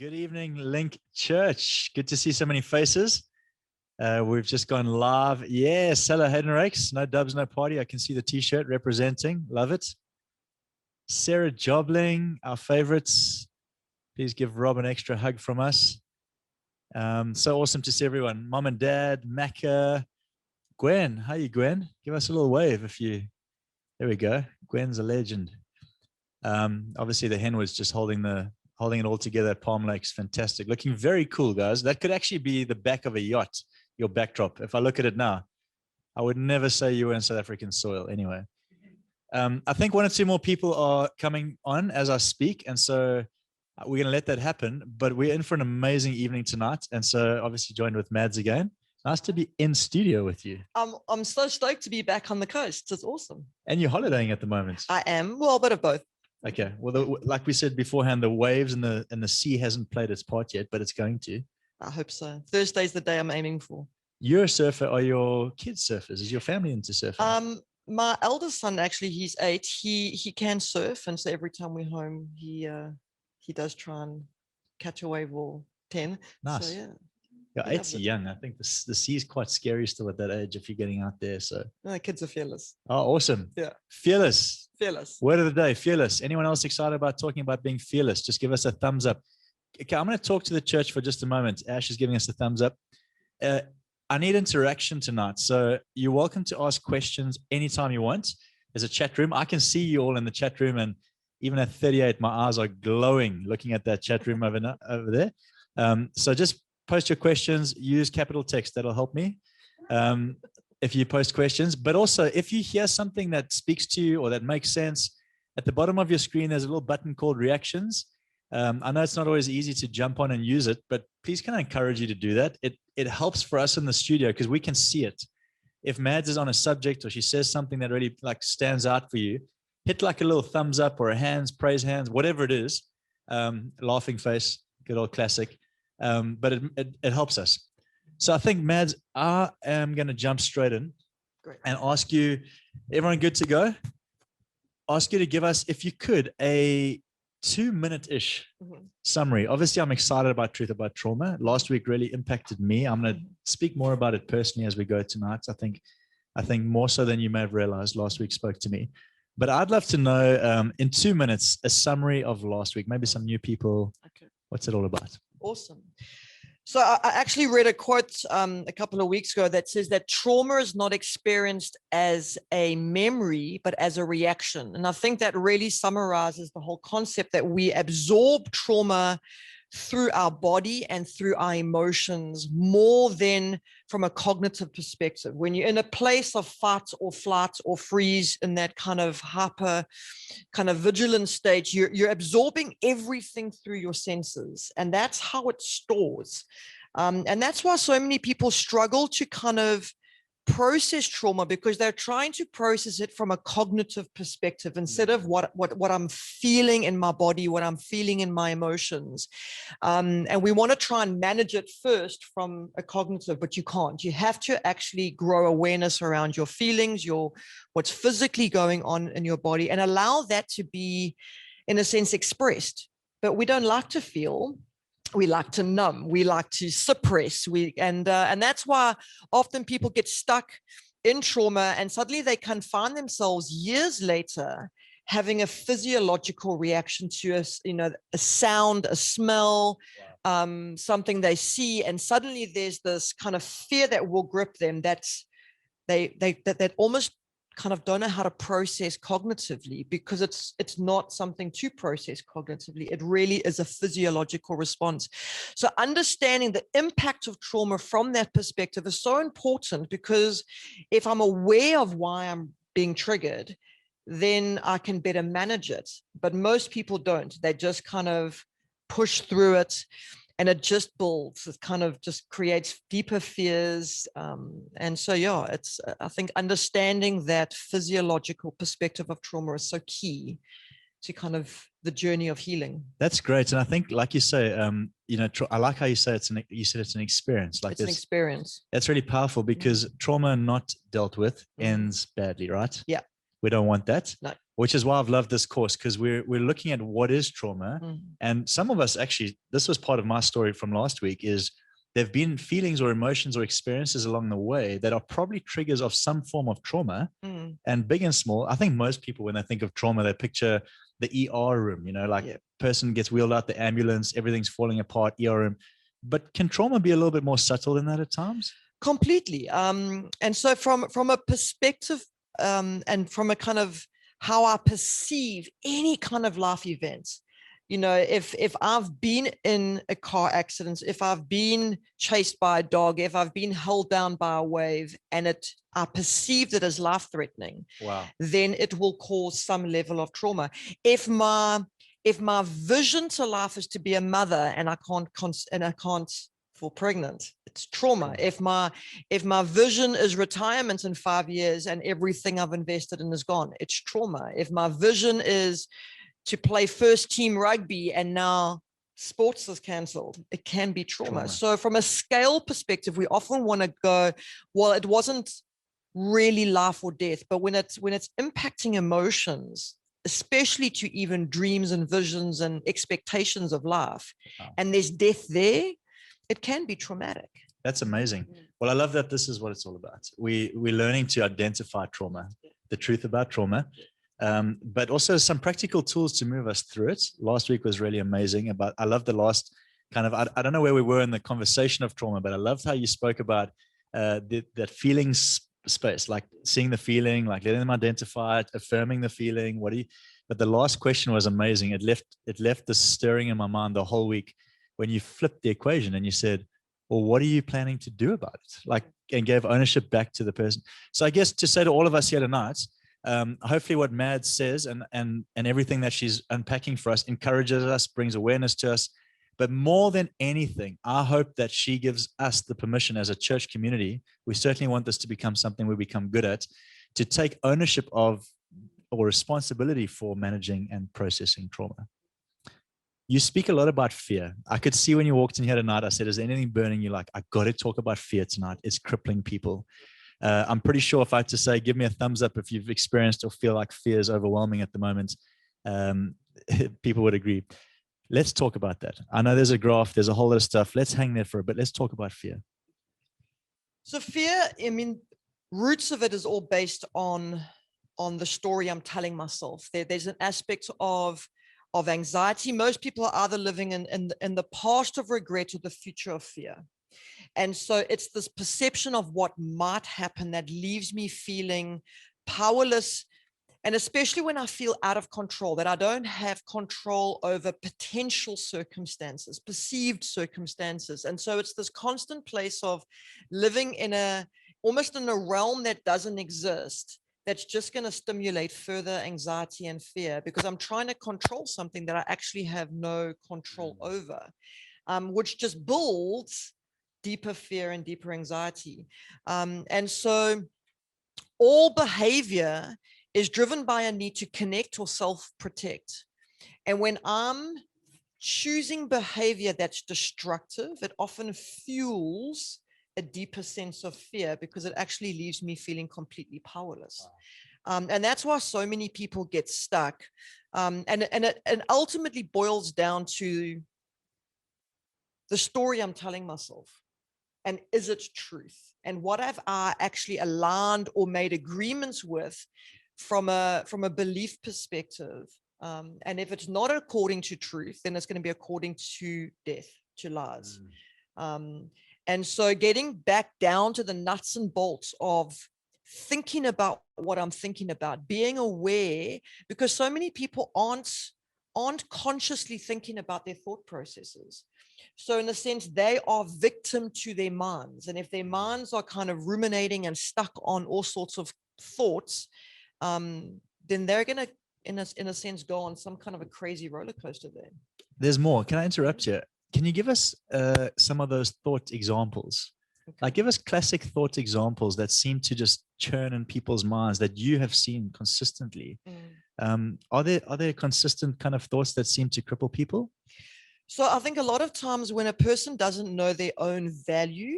Good evening, Linc Church. Good to see so many faces. We've just gone live. Yeah, Seller Hayden Rakes. No dubs, no party. I can see the t-shirt representing. Love it. Sarah Jobling, our favorites. Please give Rob an extra hug from us. So awesome to see everyone. Mom and Dad, Macca, Gwen. How are you, Gwen? Give us a little wave if you. There we go. Gwen's a legend. Obviously, the hen was just holding it all together at Palm Lakes. Fantastic. Looking very cool, guys. That could actually be the back of a yacht, your backdrop. If I look at it now, I would never say you were in South African soil anyway. I think one or two more people are coming on as I speak. And so we're going to let that happen. But we're in for an amazing evening tonight. And so obviously joined with Madz again. Nice to be in studio with you. I'm so stoked to be back on the coast. It's awesome. And you're holidaying at the moment. I am. Well, a bit of both. Okay. Well, like we said beforehand, the waves and the sea hasn't played its part yet, but it's going to. I hope so. Thursday's the day I'm aiming for. You're a surfer. Are your kids surfers? Is your family into surfing? My eldest son, actually, he's 8. He can surf, and so every time we're home, he does try and catch a wave or 10. Nice. So, yeah. Yeah, 8's young. I think the sea is quite scary still at that age if you're getting out there. So no, kids are fearless. Oh, awesome. Yeah. Fearless. Fearless. Word of the day, fearless. Anyone else excited about talking about being fearless? Just give us a thumbs up. Okay, I'm going to talk to the church for just a moment. Ash is giving us a thumbs up. I need interaction tonight. So you're welcome to ask questions anytime you want. There's a chat room. I can see you all in the chat room. And even at 38, my eyes are glowing looking at that chat room over there. So just post your questions, use capital text. That'll help me if you post questions. But also, if you hear something that speaks to you or that makes sense, at the bottom of your screen, there's a little button called reactions. I know it's not always easy to jump on and use it, but please can I encourage you to do that? It helps for us in the studio because we can see it. If Madz is on a subject or she says something that really like stands out for you, hit like a little thumbs up or a hands, praise hands, whatever it is. Laughing face, good old classic. But it helps us. So I think, Madz, I am going to jump straight in. Great. And ask you, everyone good to go? Ask you to give us, if you could, a 2-minute-ish summary. Obviously, I'm excited about Truth About Trauma. Last week really impacted me. I'm going to speak more about it personally as we go tonight. I think more so than you may have realized, last week spoke to me. But I'd love to know, in 2 minutes, a summary of last week. Maybe some new people. Okay. What's it all about? Awesome. So I actually read a quote a couple of weeks ago that says that trauma is not experienced as a memory, but as a reaction. And I think that really summarizes the whole concept that we absorb trauma through our body and through our emotions more than from a cognitive perspective. When you're in a place of fight or flight or freeze, in that kind of hyper kind of vigilant state, you're absorbing everything through your senses, and that's how it stores. And that's why so many people struggle to kind of process trauma, because they're trying to process it from a cognitive perspective instead of what I'm feeling in my body, what I'm feeling in my emotions. And we want to try and manage it first from a cognitive, but you can't. You have to actually grow awareness around your feelings, what's physically going on in your body, and allow that to be, in a sense, expressed. But we don't like to feel. We like to numb, we like to suppress, and that's why often people get stuck in trauma, and suddenly they can find themselves years later having a physiological reaction to a sound, a smell, something they see, and suddenly there's this kind of fear that will grip them that almost kind of don't know how to process cognitively, because it's not something to process cognitively. It really is a physiological response. So understanding the impact of trauma from that perspective is so important, because if I'm aware of why I'm being triggered, then I can better manage it. But most people don't. They just kind of push through it, and it just builds. It kind of just creates deeper fears. And so, yeah, I think understanding that physiological perspective of trauma is so key to kind of the journey of healing. That's great. And I think, like you say, I like how you say it's an experience. Like, it's an experience. That's really powerful, because trauma not dealt with ends badly, right? Yeah. We don't want that. No. which is why I've loved this course, because we're looking at what is trauma. And some of us actually, this was part of my story from last week, is there've been feelings or emotions or experiences along the way that are probably triggers of some form of trauma, and big and small. I think most people, when they think of trauma, they picture the ER room, like person gets wheeled out the ambulance, everything's falling apart, ER room. But can trauma be a little bit more subtle than that at times? Completely. And so from a perspective, and from a kind of how I perceive any kind of life events, if I've been in a car accident, if I've been chased by a dog, if I've been held down by a wave, and I perceived it as life-threatening, then it will cause some level of trauma. If my vision to life is to be a mother and I can't fall pregnant, it's trauma. If my vision is retirement in 5 years and everything I've invested in is gone, it's trauma. If my vision is to play first team rugby and now sports is cancelled, it can be trauma. So from a scale perspective, we often want to go, well, it wasn't really life or death, but when it's impacting emotions, especially to even dreams and visions and expectations of life, and there's death there, it can be traumatic. That's amazing. Well, I love that this is what it's all about. We're learning to identify trauma, the truth about trauma, but also some practical tools to move us through it. Last week was really amazing. I love the last kind of, I don't know where we were in the conversation of trauma, but I loved how you spoke about that feeling space, like seeing the feeling, like letting them identify it, affirming the feeling. But the last question was amazing. It left this stirring in my mind the whole week when you flipped the equation and you said, well, what are you planning to do about it? And gave ownership back to the person. So I guess to say to all of us here tonight, hopefully what Madz says and everything that she's unpacking for us encourages us, brings awareness to us. But more than anything, I hope that she gives us the permission as a church community. We certainly want this to become something we become good at, to take ownership of or responsibility for managing and processing trauma. You speak a lot about fear. I could see when you walked in here tonight, I said, is there anything burning you? Like, I got to talk about fear tonight. It's crippling people. I'm pretty sure if I had to say, give me a thumbs up if you've experienced or feel like fear is overwhelming at the moment, people would agree. Let's talk about that. I know there's a graph, there's a whole lot of stuff. Let's hang there for a bit. Let's talk about fear. So fear, roots of it is all based on the story I'm telling myself. There's an aspect of anxiety. Most people are either living in the past of regret or the future of fear. And so it's this perception of what might happen that leaves me feeling powerless. And especially when I feel out of control, that I don't have control over potential circumstances, perceived circumstances. And so it's this constant place of living almost in a realm that doesn't exist, that's just going to stimulate further anxiety and fear, because I'm trying to control something that I actually have no control over, which just builds deeper fear and deeper anxiety. And so all behavior is driven by a need to connect or self-protect. And when I'm choosing behavior that's destructive, it often fuels a deeper sense of fear, because it actually leaves me feeling completely powerless. And that's why so many people get stuck. And it ultimately boils down to the story I'm telling myself. And is it truth? And what have I actually aligned or made agreements with from a belief perspective? And if it's not according to truth, then it's going to be according to death, to lies. And so getting back down to the nuts and bolts of thinking about what I'm thinking about, being aware, because so many people aren't consciously thinking about their thought processes. So in a sense, they are victim to their minds. And if their minds are kind of ruminating and stuck on all sorts of thoughts, then they're going to, in a sense, go on some kind of a crazy roller coaster there. There's more. Can I interrupt you? Can you give us some of those thought examples? Okay. Like, give us classic thought examples that seem to just churn in people's minds that you have seen consistently. Are there consistent kind of thoughts that seem to cripple people? So I think a lot of times when a person doesn't know their own value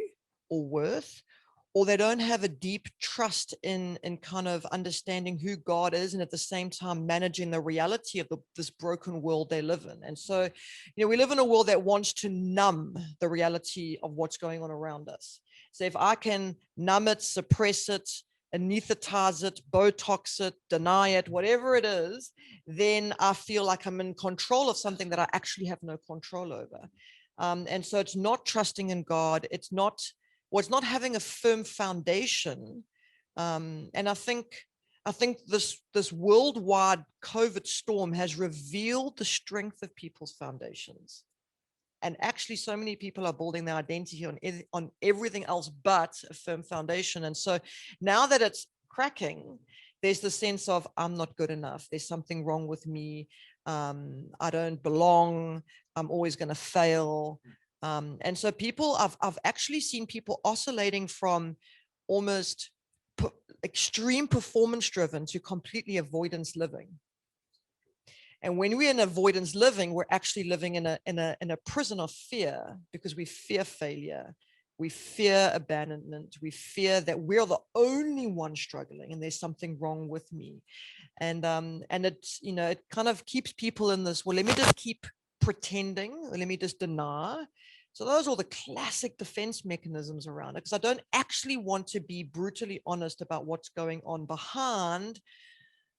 or worth, or they don't have a deep trust in kind of understanding who God is, and at the same time managing the reality of this broken world they live in. And so, we live in a world that wants to numb the reality of what's going on around us. So if I can numb it, suppress it, anesthetize it, Botox it, deny it, whatever it is, then I feel like I'm in control of something that I actually have no control over. And so it's not trusting in God. It's not having a firm foundation. And I think this worldwide COVID storm has revealed the strength of people's foundations. And actually, so many people are building their identity on everything else but a firm foundation. And so now that it's cracking, there's the sense of, I'm not good enough. There's something wrong with me. I don't belong. I'm always going to fail. And so I've actually seen people oscillating from almost extreme performance driven to completely avoidance living. And when we're in avoidance living, we're actually living in a prison of fear, because we fear failure, we fear abandonment, we fear that we're the only one struggling and there's something wrong with me. And it's, it kind of keeps people in this, well, let me just keep pretending, or let me just deny. So those are the classic defense mechanisms around it, because I don't actually want to be brutally honest about what's going on behind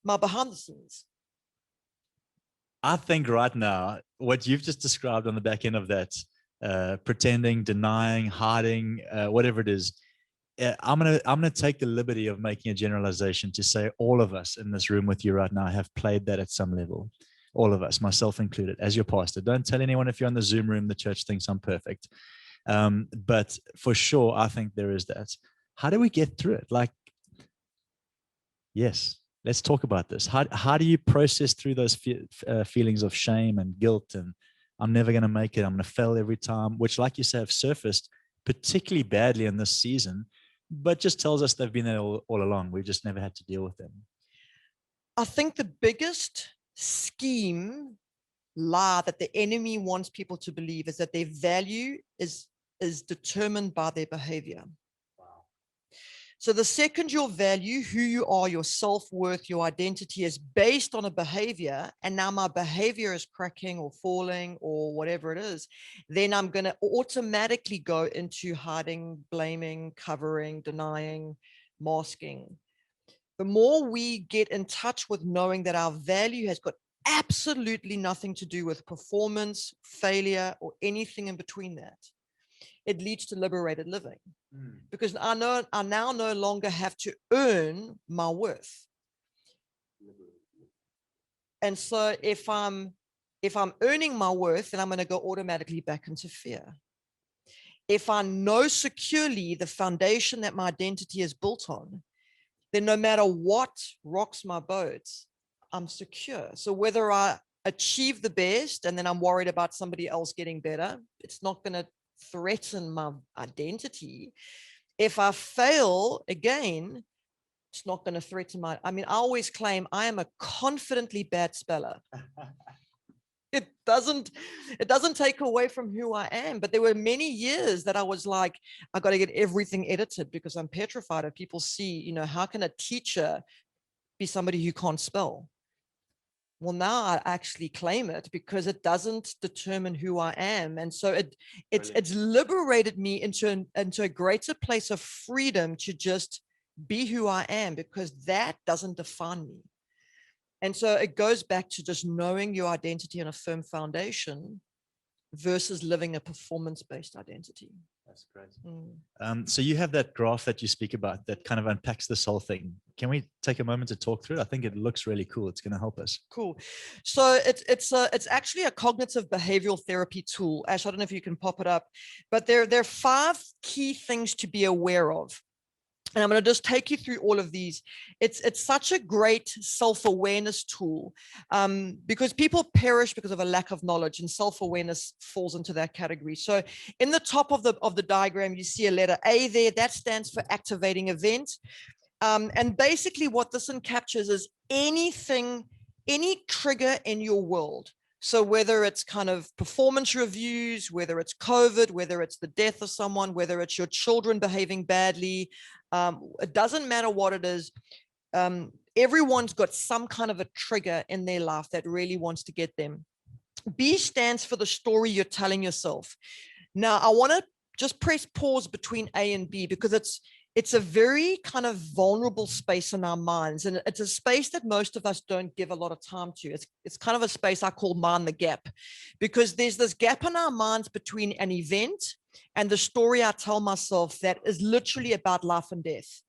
the scenes. I think right now, what you've just described on the back end of that, pretending, denying, hiding, whatever it is, I'm gonna take the liberty of making a generalization to say all of us in this room with you right now have played that at some level. All of us, myself included, as your pastor. Don't tell anyone if you're in the Zoom room, the church thinks I'm perfect. But for sure, I think there is that. How do we get through it? Like, yes. Let's talk about this. How do you process through those feelings of shame and guilt and I'm never going to make it, I'm going to fail every time, which, like you say, have surfaced particularly badly in this season, but just tells us they've been there all along. We've just never had to deal with them. I think the biggest lie that the enemy wants people to believe is that their value is determined by their behavior. So the second your value, who you are, your self-worth, your identity is based on a behavior, and now my behavior is cracking or falling or whatever it is, then I'm going to automatically go into hiding, blaming, covering, denying, masking. The more we get in touch with knowing that our value has got absolutely nothing to do with performance, failure, or anything in between that, it leads to liberated living. Because I now no longer have to earn my worth. And so if I'm earning my worth, then I'm going to go automatically back into fear. If I know securely the foundation that my identity is built on, then no matter what rocks my boat, I'm secure. So whether I achieve the best and then I'm worried about somebody else getting better, it's not going to threaten my identity. If I fail again, it's not going to threaten I always claim I am a confidently bad speller. It doesn't take away from who I am, but there were many years that I was like, I got to get everything edited because I'm petrified of people see, how can a teacher be somebody who can't spell? Well, now I actually claim it because it doesn't determine who I am. And so it's liberated me into a greater place of freedom to just be who I am, because that doesn't define me. And so it goes back to just knowing your identity on a firm foundation versus living a performance-based identity. That's great. So you have that graph that you speak about that kind of unpacks this whole thing. Can we take a moment to talk through it? I think it looks really cool. It's going to help us. Cool. So it's actually a cognitive behavioral therapy tool. Ash, I don't know if you can pop it up, but there are 5 key things to be aware of. And I'm going to just take you through all of these. It's such a great self-awareness tool because people perish because of a lack of knowledge, and self-awareness falls into that category. So in the top of the diagram, you see a letter A there. That stands for activating event. And basically what this encaptures is any trigger in your world, So whether it's kind of performance reviews, whether it's COVID, whether it's the death of someone, whether it's your children behaving badly, it doesn't matter what it is. Everyone's got some kind of a trigger in their life that really wants to get them. B stands for the story you're telling yourself. Now, I want to just press pause between A and B, because it's a very kind of vulnerable space in our minds. And it's a space that most of us don't give a lot of time to. It's kind of a space I call mind the gap, because there's this gap in our minds between an event and the story I tell myself that is literally about life and death.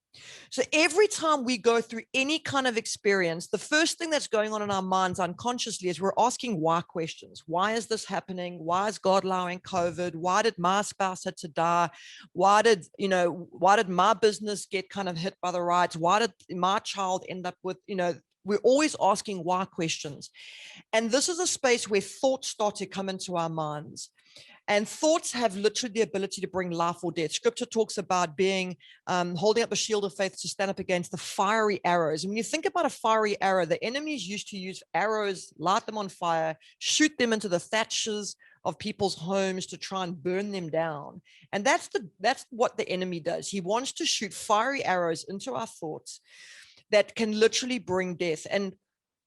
So every time we go through any kind of experience, the first thing that's going on in our minds unconsciously is we're asking why questions. Why is this happening? Why is God allowing COVID? Why did my spouse have to die? Why did my business get kind of hit by the riots? Why did my child end up with, we're always asking why questions. And this is a space where thoughts start to come into our minds. And thoughts have literally the ability to bring life or death. Scripture talks about being, holding up a shield of faith to stand up against the fiery arrows. And when you think about a fiery arrow, the enemies used to use arrows, light them on fire, shoot them into the thatches of people's homes to try and burn them down. And that's what the enemy does. He wants to shoot fiery arrows into our thoughts that can literally bring death. And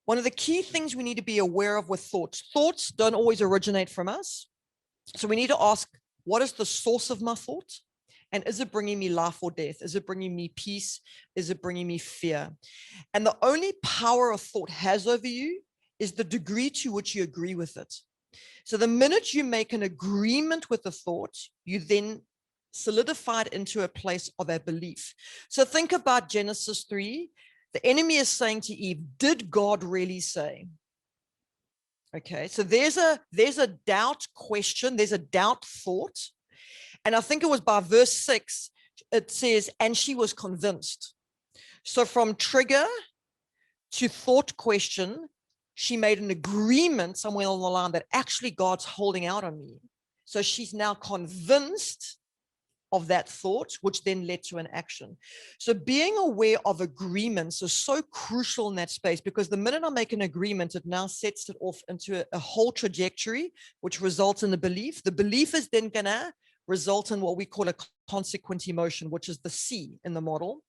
one of the key things we need to be aware of with thoughts don't always originate from us. So we need to ask, what is the source of my thought? And is it bringing me life or death? Is it bringing me peace? Is it bringing me fear? And the only power a thought has over you is the degree to which you agree with it. So the minute you make an agreement with a thought, you then solidify it into a place of a belief. So think about Genesis 3. The enemy is saying to Eve, did God really say? Okay, so there's a doubt question, there's a doubt thought. And I think it was by verse 6, it says, and she was convinced. So from trigger to thought question, she made an agreement somewhere along the line that actually God's holding out on me. So she's now convinced of that thought, which then led to an action. So being aware of agreements is so crucial in that space, because the minute I make an agreement, it now sets it off into a whole trajectory, which results in the belief. The belief is then going to result in what we call a consequent emotion, which is the C in the model.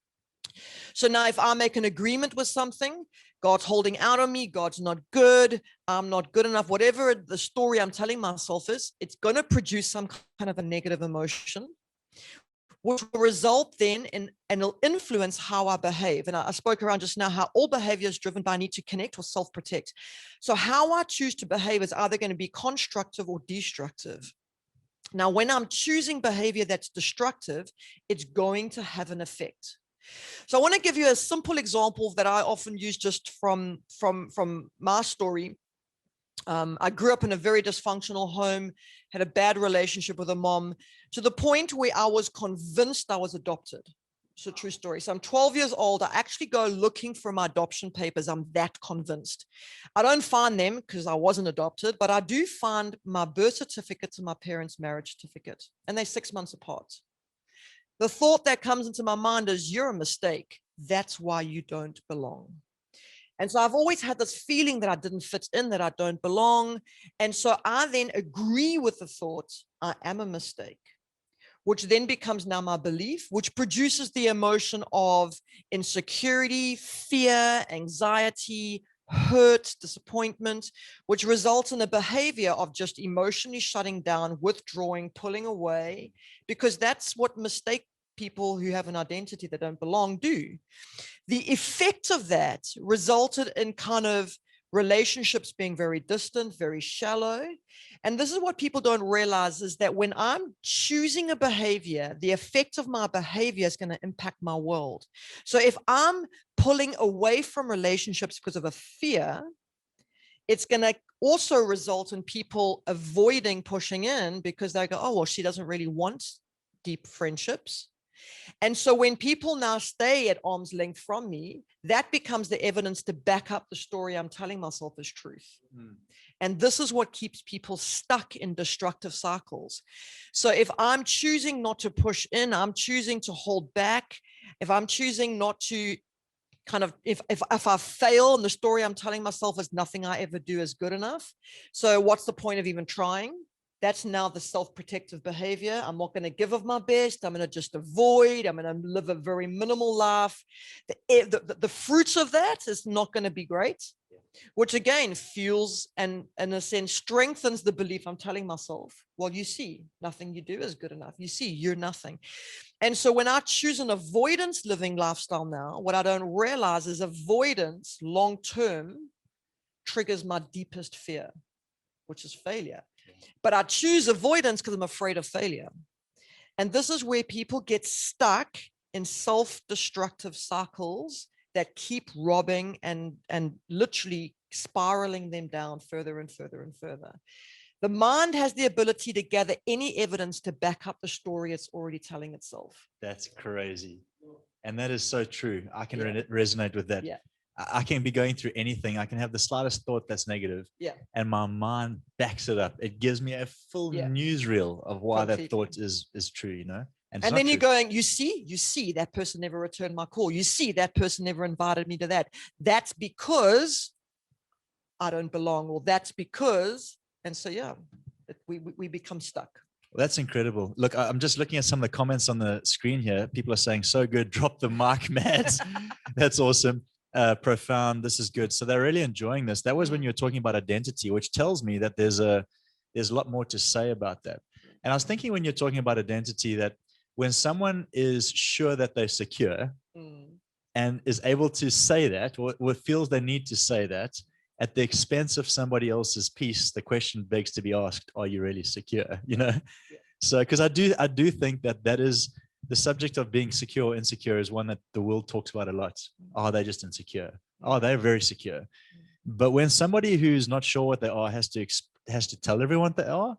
So now if I make an agreement with something, God's holding out on me, God's not good, I'm not good enough, whatever the story I'm telling myself is, it's going to produce some kind of a negative emotion, which will result then in, and it'll influence how I behave. And I spoke around just now how all behavior is driven by need to connect or self-protect. So how I choose to behave is either going to be constructive or destructive. Now, when I'm choosing behavior that's destructive, it's going to have an effect. So I want to give you a simple example that I often use just from my story. I grew up in a very dysfunctional home, had a bad relationship with a mom, to the point where I was convinced I was adopted. It's a true story. So I'm 12 years old. I actually go looking for my adoption papers. I'm that convinced. I don't find them because I wasn't adopted, but I do find my birth certificate and my parents' marriage certificate, and they're 6 months apart. The thought that comes into my mind is, you're a mistake. That's why you don't belong. And so I've always had this feeling that I didn't fit in, that I don't belong. And so I then agree with the thought, I am a mistake, which then becomes now my belief, which produces the emotion of insecurity, fear, anxiety, hurt, disappointment, which results in a behavior of just emotionally shutting down, withdrawing, pulling away, because that's what mistake people who have an identity that don't belong do. The effect of that resulted in kind of relationships being very distant, very shallow. And this is what people don't realize, is that when I'm choosing a behavior, the effect of my behavior is going to impact my world. So if I'm pulling away from relationships because of a fear, it's going to also result in people avoiding pushing in because they go, oh, well, she doesn't really want deep friendships. And so when people now stay at arm's length from me, that becomes the evidence to back up the story I'm telling myself as truth. And this is what keeps people stuck in destructive cycles. So if I'm choosing not to push in, I'm choosing to hold back, if I'm choosing not to kind of, if I fail and the story I'm telling myself is nothing I ever do is good enough. So what's the point of even trying? That's now the self-protective behavior. I'm not going to give of my best. I'm going to just avoid. I'm going to live a very minimal life. The fruits of that is not going to be great, which again fuels and in a sense strengthens the belief I'm telling myself. Well, you see, nothing you do is good enough. You see, you're nothing. And so when I choose an avoidance living lifestyle now, what I don't realize is avoidance long-term triggers my deepest fear, which is failure. But I choose avoidance because I'm afraid of failure. And this is where people get stuck in self-destructive cycles that keep robbing and literally spiraling them down further and further and further. The mind has the ability to gather any evidence to back up the story it's already telling itself. That's crazy. And that is so true. I can resonate with that. Yeah. I can be going through anything. I can have the slightest thought that's negative. Yeah. And my mind backs it up. It gives me a full newsreel of why that thought is true, you know? And then you're going, you see, that person never returned my call. You see, that person never invited me to that. That's because I don't belong, or that's because, and so, yeah, we become stuck. Well, that's incredible. Look, I'm just looking at some of the comments on the screen here. People are saying, so good, drop the mic, Mads. That's awesome. Profound. This is good. So they're really enjoying this. That was when you were talking about identity, which tells me that there's a lot more to say about that. And I was thinking when you're talking about identity, that when someone is sure that they're secure and is able to say that, or feels they need to say that at the expense of somebody else's peace, the question begs to be asked, are you really secure? You know? Yeah. So, because I do think that is the subject of being secure or insecure is one that the world talks about a lot. Are they just insecure? Oh, they're very secure. But when somebody who's not sure what they are has to tell everyone they are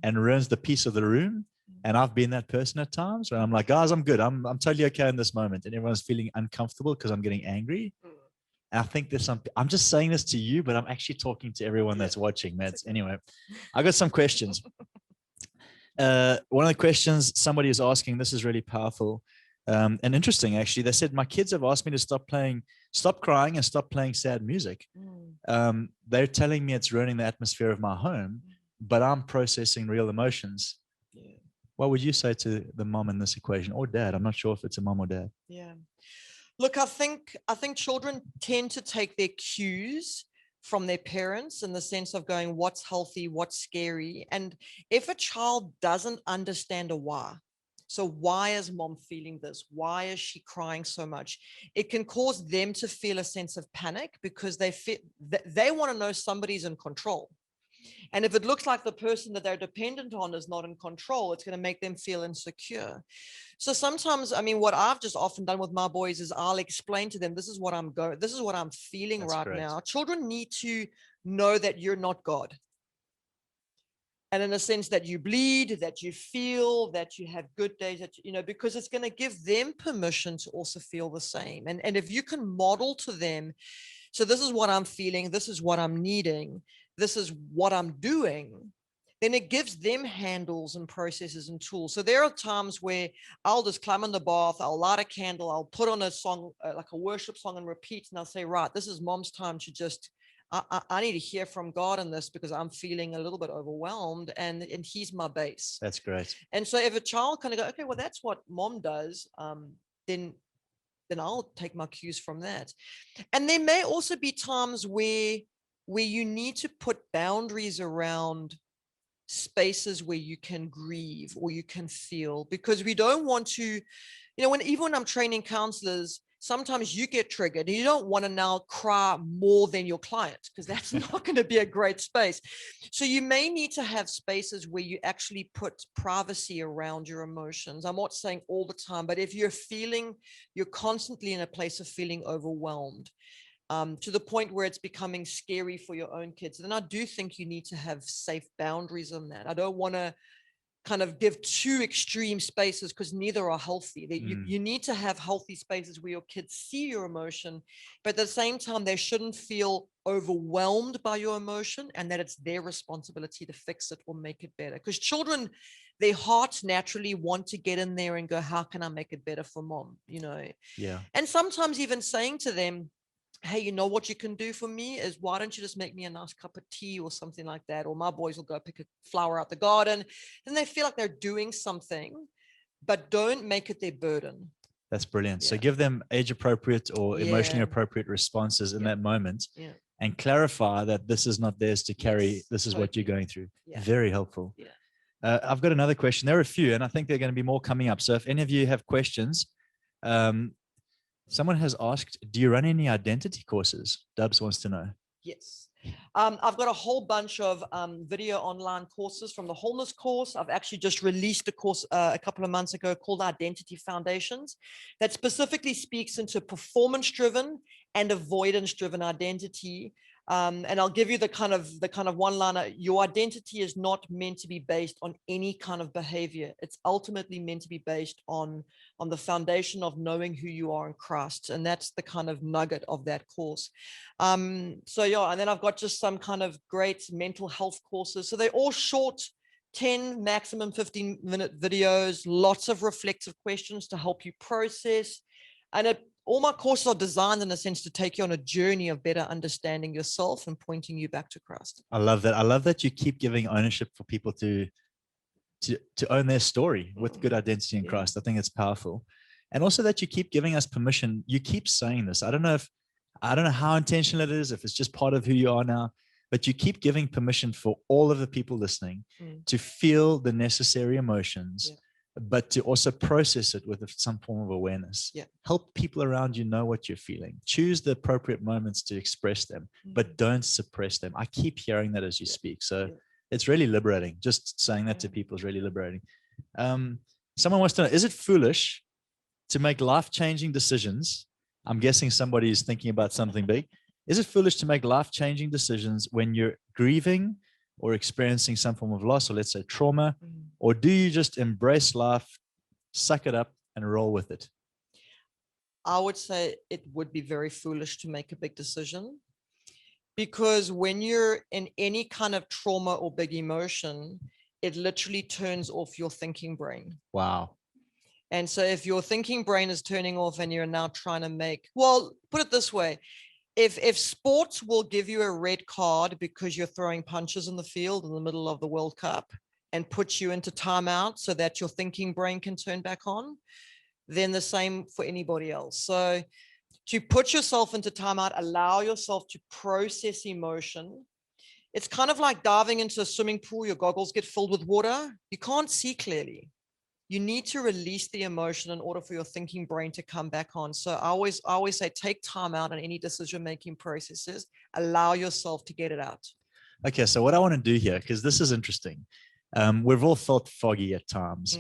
and ruins the peace of the room. And I've been that person at times where I'm like, guys, I'm good. I'm totally okay in this moment. And everyone's feeling uncomfortable because I'm getting angry. And I think there's I'm just saying this to you, but I'm actually talking to everyone that's watching, Mads. Anyway, I got some questions. One of the questions somebody is asking, this is really powerful and interesting, actually. They said, my kids have asked me to stop crying and stop playing sad music. They're telling me it's ruining the atmosphere of my home, but I'm processing real emotions. Yeah. What would you say to the mom in this equation, or dad? I'm not sure if it's a mom or dad. Yeah. Look, I think children tend to take their cues from their parents in the sense of going, what's healthy, what's scary. And if a child doesn't understand a why, so why is mom feeling this? Why is she crying so much? It can cause them to feel a sense of panic because they want to know somebody's in control. And if it looks like the person that they're dependent on is not in control, it's going to make them feel insecure. So sometimes, I mean, what I've just often done with my boys is I'll explain to them, this is what I'm feeling right now. Children need to know that you're not God. And in a sense that you bleed, that you feel, that you have good days, that, you know, because it's going to give them permission to also feel the same. And if you can model to them, so this is what I'm feeling, this is what I'm needing, this is what I'm doing, then it gives them handles and processes and tools. So there are times where I'll just climb in the bath, I'll light a candle, I'll put on a song, like a worship song, and repeat. And I'll say, right, this is mom's time to just, I need to hear from God in this because I'm feeling a little bit overwhelmed, and he's my base. That's great. And so if a child kind of go, okay, well, that's what mom does, then I'll take my cues from that. And there may also be times where you need to put boundaries around spaces where you can grieve or you can feel, because we don't want to, you know, even when I'm training counselors, sometimes you get triggered and you don't want to now cry more than your client, because that's not going to be a great space. So you may need to have spaces where you actually put privacy around your emotions. I'm not saying all the time, but if you're constantly in a place of feeling overwhelmed, to the point where it's becoming scary for your own kids, then I do think you need to have safe boundaries on that. I don't want to kind of give too extreme spaces, because neither are healthy. You need to have healthy spaces where your kids see your emotion, but at the same time, they shouldn't feel overwhelmed by your emotion, and that it's their responsibility to fix it or make it better. Because children, their hearts naturally want to get in there and go, how can I make it better for mom? You know? Yeah. And sometimes even saying to them, hey, you know what you can do for me is, why don't you just make me a nice cup of tea or something like that? Or my boys will go pick a flower out the garden. Then they feel like they're doing something, but don't make it their burden. That's brilliant. So Yeah. give them age appropriate or emotionally Yeah. appropriate responses in Yeah. that moment, Yeah. and clarify that this is not theirs to carry. Yes, This is what you're going through. Yeah. Very helpful. Yeah. I've got another question. There are a few, and I think there are going to be more coming up. So if any of you have questions, someone has asked, do you run any identity courses? Dubs wants to know. Yes. I've got a whole bunch of video online courses from the wholeness course. I've actually just released a course a couple of months ago called Identity Foundations that specifically speaks into performance-driven and avoidance-driven identity. And I'll give you the kind of one-liner. Your identity is not meant to be based on any kind of behavior. It's ultimately meant to be based on the foundation of knowing who you are in Christ. And that's the kind of nugget of that course. So yeah, and then I've got just some kind of great mental health courses. So they're all short, 10, maximum 15-minute videos, lots of reflective questions to help you process. And all my courses are designed in a sense to take you on a journey of better understanding yourself and pointing you back to Christ. I love that. I love that you keep giving ownership for people to own their story with good identity in Christ. I think it's powerful. And also that you keep giving us permission. You keep saying this. I don't know how intentional it is, if it's just part of who you are now, but you keep giving permission for all of the people listening to feel the necessary emotions, but to also process it with some form of awareness. Help people around you know what you're feeling. Choose the appropriate moments to express them, but don't suppress them. I keep hearing that as you speak. So it's really liberating. Just saying that to people is really liberating. Someone wants to know, is it foolish to make life-changing decisions? I'm guessing somebody is thinking about something big. Is it foolish to make life-changing decisions when you're grieving or experiencing some form of loss, or let's say trauma? Or do you just embrace life, suck it up, and roll with it? I would say it would be very foolish to make a big decision, because when you're in any kind of trauma or big emotion, it literally turns off your thinking brain. Wow. And so if your thinking brain is turning off and you're now trying to well, put it this way. If sports will give you a red card because you're throwing punches in the field in the middle of the World Cup and put you into timeout so that your thinking brain can turn back on, then the same for anybody else. So to put yourself into timeout, allow yourself to process emotion. It's kind of like diving into a swimming pool. Your goggles get filled with water. You can't see clearly. You need to release the emotion in order for your thinking brain to come back on. So I always say, take time out in any decision-making processes, allow yourself to get it out. Okay, so what I want to do here, because this is interesting. We've all felt foggy at times,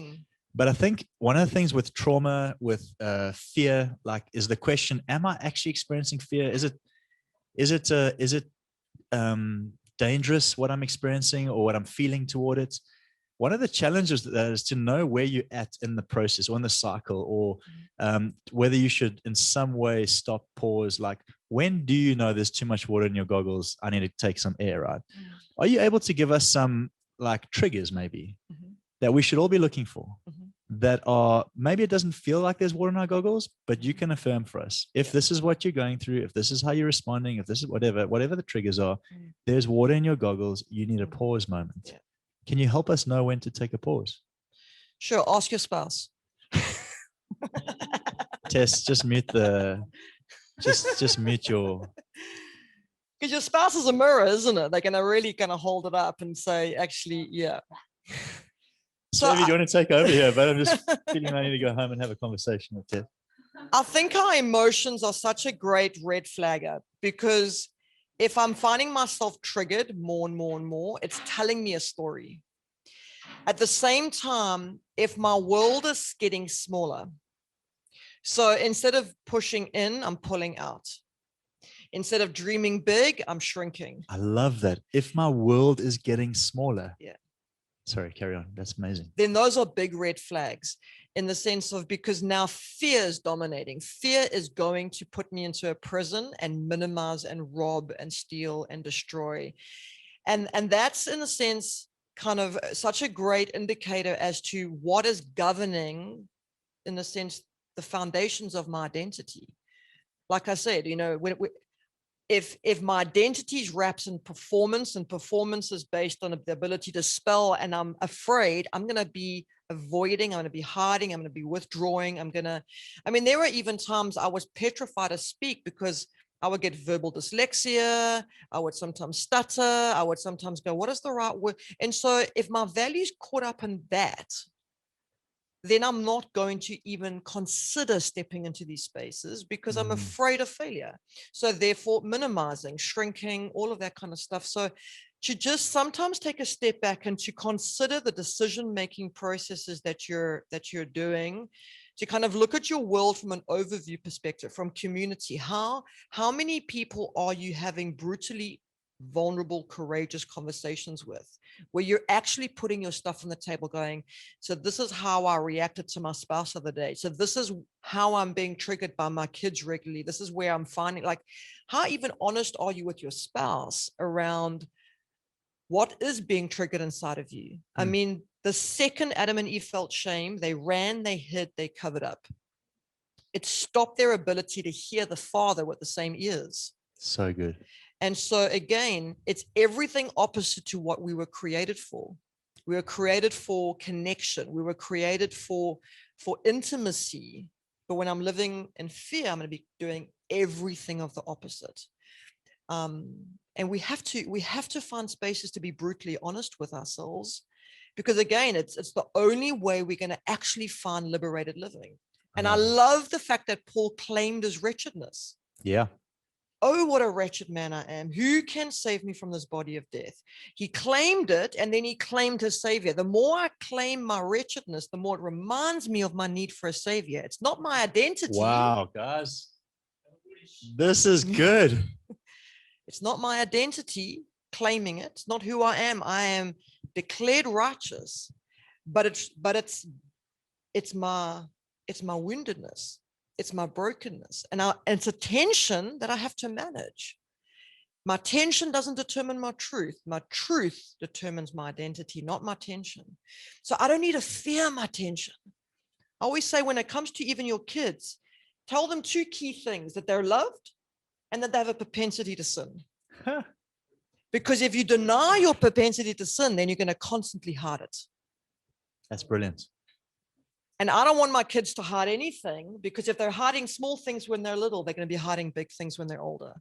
but I think one of the things with trauma, with fear, is the question, am I actually experiencing fear? Is it dangerous, what I'm experiencing or what I'm feeling toward it? One of the challenges is to know where you're at in the process or in the cycle, or whether you should in some way stop, pause. Like, when do you know there's too much water in your goggles? I need to take some air, right? Are you able to give us some triggers maybe that we should all be looking for, that are, maybe it doesn't feel like there's water in our goggles, but you can affirm for us, if this is what you're going through, if this is how you're responding, if this is whatever the triggers are, there's water in your goggles, you need a pause moment. Can you help us know when to take a pause? Sure. Ask your spouse. Tess, just mute just mute your. Because your spouse is a mirror, isn't it? They're really going to hold it up and say, actually, yeah. So maybe you want to take over here, but I'm just feeling I need to go home and have a conversation with Tess. I think our emotions are such a great red flagger, because if I'm finding myself triggered more and more and more, it's telling me a story. At the same time, if my world is getting smaller, so instead of pushing in, I'm pulling out. Instead of dreaming big, I'm shrinking. I love that. If my world is getting smaller. Yeah. Sorry, carry on. That's amazing. Then those are big red flags, in the sense of, because now fear is dominating. Fear is going to put me into a prison and minimize and rob and steal and destroy. And that's, in a sense, kind of such a great indicator as to what is governing, in a sense, the foundations of my identity. Like I said, you know, if my identity is wrapped in performance, and performance is based on the ability to spell, and I'm afraid, I'm going to be avoiding, I'm going to be hiding, I'm going to be withdrawing. I mean, there were even times I was petrified to speak because I would get verbal dyslexia. I would sometimes stutter. I would sometimes go, what is the right word? And so if my values caught up in that, then I'm not going to even consider stepping into these spaces because I'm afraid of failure. So therefore minimizing, shrinking, all of that kind of stuff. So to just sometimes take a step back and to consider the decision-making processes that you're doing, to kind of look at your world from an overview perspective, from community. How many people are you having brutally vulnerable, courageous conversations with, where you're actually putting your stuff on the table going, so this is how I reacted to my spouse the other day. So this is how I'm being triggered by my kids regularly. This is where I'm finding, like, how even honest are you with your spouse around what is being triggered inside of you? I mean, the second Adam and Eve felt shame, they ran, they hid, they covered up. It stopped their ability to hear the Father with the same ears. So good. And so again, it's everything opposite to what we were created for. We were created for connection. We were created for intimacy. But when I'm living in fear, I'm going to be doing everything of the opposite. And we have to find spaces to be brutally honest with ourselves, because again, it's the only way we're going to actually find liberated living. And I love the fact that Paul claimed his wretchedness. Yeah. Oh, what a wretched man I am. Who can save me from this body of death? He claimed it, and then he claimed his savior. The more I claim my wretchedness, the more it reminds me of my need for a savior. It's not my identity. Wow, guys. This is good. It's not my identity claiming it. It's not who I am. I am declared righteous, but it's my woundedness. It's my brokenness. And it's a tension that I have to manage. My tension doesn't determine my truth. My truth determines my identity, not my tension. So I don't need to fear my tension. I always say, when it comes to even your kids, tell them two key things: that they're loved and that they have a propensity to sin. Because if you deny your propensity to sin, then you're going to constantly hide it. That's brilliant. And I don't want my kids to hide anything, because if they're hiding small things when they're little, they're going to be hiding big things when they're older.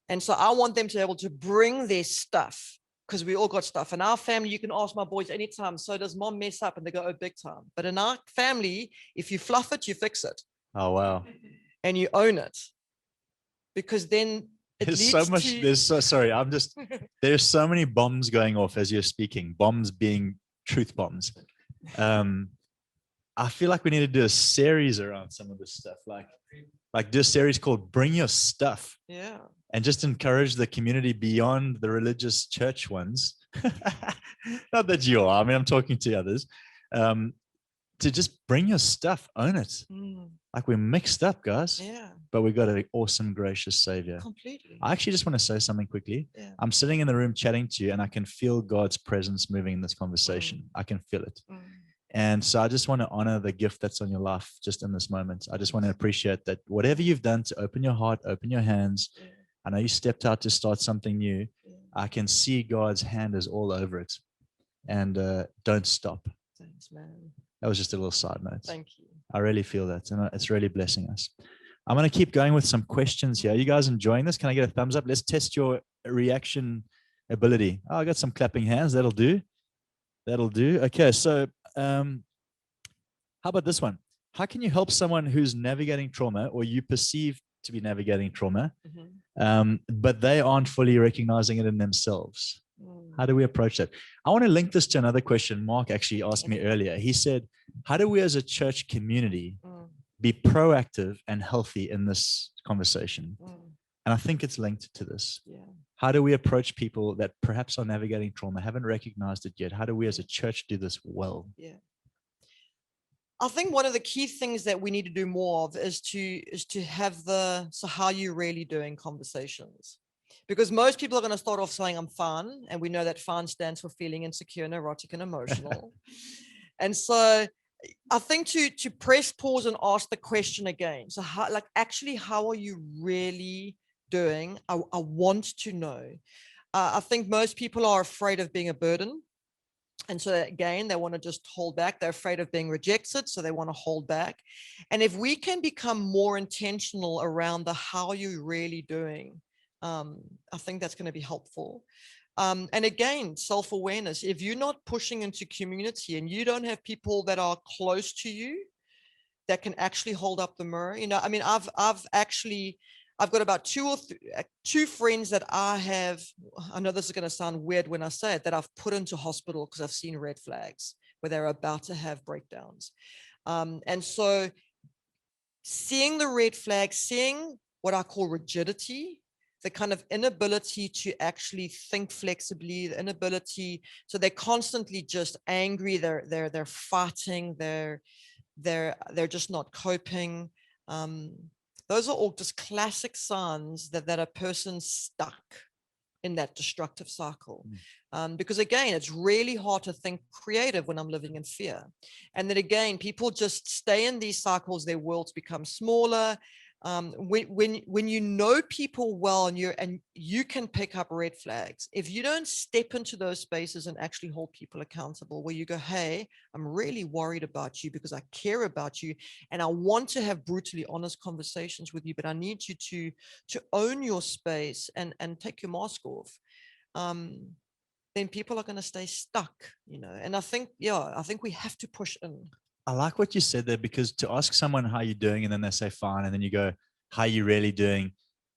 And so I want them to be able to bring their stuff, because we all got stuff. In our family, you can ask my boys anytime, so does mom mess up? And they go, oh, big time. But in our family, if you fluff it, you fix it. Oh, wow. And you own it. Because then there's so much, there's so many bombs going off as you're speaking, bombs being truth bombs. I feel like we need to do a series around some of this stuff, like do a series called Bring Your Stuff. Yeah. And just encourage the community beyond the religious church ones. Not that you are, I mean, I'm talking to others, to just bring your stuff, own it. Like, we're mixed up, guys. Yeah. But we've got an awesome, gracious Savior. Completely. I actually just want to say something quickly. Yeah. I'm sitting in the room chatting to you, and I can feel God's presence moving in this conversation. I can feel it. And so I just want to honor the gift that's on your life just in this moment. I just want to appreciate that whatever you've done to open your heart, open your hands. I know you stepped out to start something new. I can see God's hand is all over it. And don't stop. Thanks, man. That was just a little side note. Thank you. I really feel that. And it's really blessing us. I'm going to keep going with some questions here. Are you guys enjoying this? Can I get a thumbs up? Let's test your reaction ability. Oh, I got some clapping hands. That'll do. That'll do. Okay. So how about this one? How can you help someone who's navigating trauma, or you perceive to be navigating trauma, but they aren't fully recognizing it in themselves? How do we approach that? I want to link this to another question Mark actually asked me earlier. He said, how do we as a church community be proactive and healthy in this conversation? And I think it's linked to this. How do we approach people that perhaps are navigating trauma, haven't recognized it yet? How do we as a church do this well? I think one of the key things that we need to do more of is to have so how you really doing conversations. Because most people are going to start off saying, I'm fun. And we know that fun stands for feeling insecure, neurotic, and emotional. And so I think to press pause and ask the question again. So how, like, actually, how are you really doing? I want to know. I think most people are afraid of being a burden. And so again, they want to just hold back. They're afraid of being rejected, so they want to hold back. And if we can become more intentional around the how you're really doing, I think that's going to be helpful. And again, self-awareness. If you're not pushing into community and you don't have people that are close to you that can actually hold up the mirror, you know, I mean, I've got about two friends that I have. I know this is going to sound weird when I say it, that I've put into hospital because I've seen red flags where they're about to have breakdowns. And so seeing the red flags, seeing what I call rigidity, the kind of inability to actually think flexibly, the inability, so they're constantly just angry, they're fighting, they're just not coping. Those are all just classic signs that a person's stuck in that destructive cycle. Because again, it's really hard to think creative when I'm living in fear. And then again, people just stay in these cycles, their worlds become smaller. When you know people well and you can pick up red flags, if you don't step into those spaces and actually hold people accountable, where you go, hey, I'm really worried about you because I care about you and I want to have brutally honest conversations with you, but I need you to own your space and take your mask off. Then people are going to stay stuck, you know. And I think we have to push in. I like what you said there, because to ask someone how you're doing and then they say fine, and then you go, how are you really doing?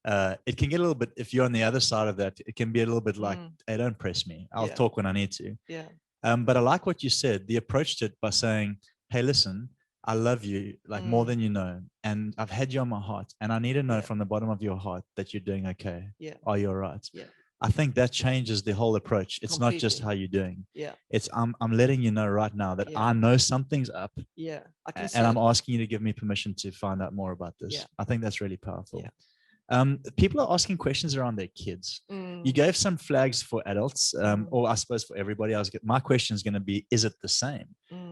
It can get a little bit, if you're on the other side of that, it can be a little bit like, hey, don't press me. I'll talk when I need to. Yeah. But I like what you said, the approach to it by saying, hey, listen, I love you like more than you know. And I've had you on my heart. And I need to know from the bottom of your heart that you're doing okay. Yeah. Are you all right? Yeah. I think that changes the whole approach. It's Completely. not just how you're doing. Yeah. It's I'm letting you know right now that I know something's up. Yeah. I can and I'm asking you to give me permission to find out more about this. Yeah. I think that's really powerful. Yeah. People are asking questions around their kids. You gave some flags for adults, or I suppose for everybody. My question is going to be, is it the same?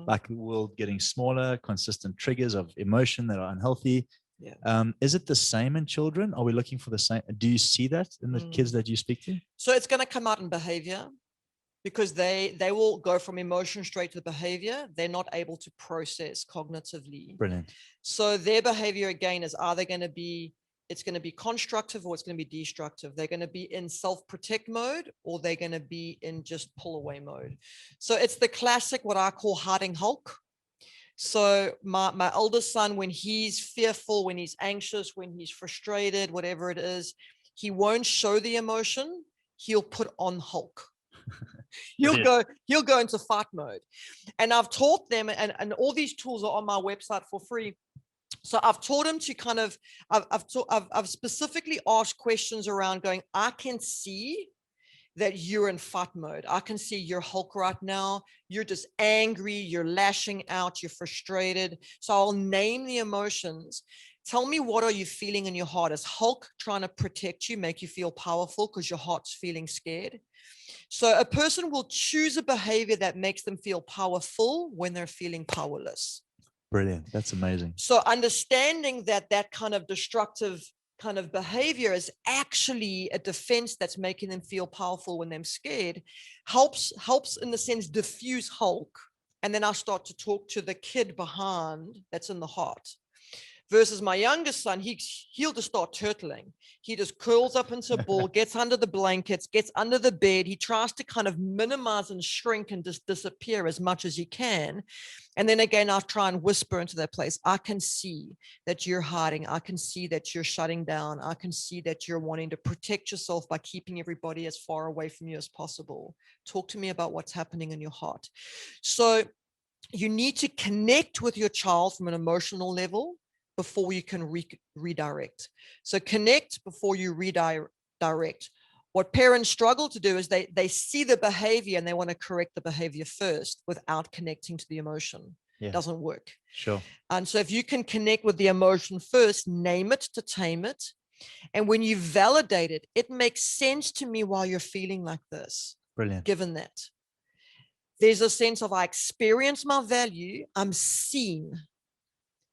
Like the world getting smaller, consistent triggers of emotion that are unhealthy. Yeah. Is it the same in children? Are we looking for the same? Do you see that in the kids that you speak to? So it's going to come out in behavior, because they will go from emotion straight to the behavior. They're not able to process cognitively. Brilliant. So their behavior again is either going to be, it's going to be constructive or it's going to be destructive. They're going to be in self-protect mode or they're going to be in just pull away mode. So it's the classic, what I call hiding Hulk. So my oldest son, when he's fearful, when he's anxious, when he's frustrated, whatever it is, he won't show the emotion. He'll put on Hulk. He'll go into fight mode. And I've taught them, and all these tools are on my website for free. So I've taught him to kind of, I've specifically asked questions around going, I can see that you're in fight mode. I can see you're Hulk right now. You're just angry. You're lashing out. You're frustrated. So I'll name the emotions. Tell me, what are you feeling in your heart? Is Hulk trying to protect you, make you feel powerful because your heart's feeling scared? So a person will choose a behavior that makes them feel powerful when they're feeling powerless. Brilliant. That's amazing. So understanding that kind of destructive kind of behavior is actually a defense that's making them feel powerful when they're scared, helps in the sense diffuse Hulk. And then I start to talk to the kid behind that's in the heart. Versus my youngest son, he'll just start turtling. He just curls up into a ball, gets under the blankets, gets under the bed. He tries to kind of minimize and shrink and just disappear as much as he can. And then again, I'll try and whisper into that place. I can see that you're hiding. I can see that you're shutting down. I can see that you're wanting to protect yourself by keeping everybody as far away from you as possible. Talk to me about what's happening in your heart. So you need to connect with your child from an emotional level before you can redirect. So connect before you redirect. What parents struggle to do is they see the behavior and they want to correct the behavior first without connecting to the emotion. Yeah. It doesn't work. Sure. And so if you can connect with the emotion first, name it to tame it, And when you validate it, it makes sense to me why you're feeling like this. Brilliant. Given that. There's a sense of I experience my value, I'm seen.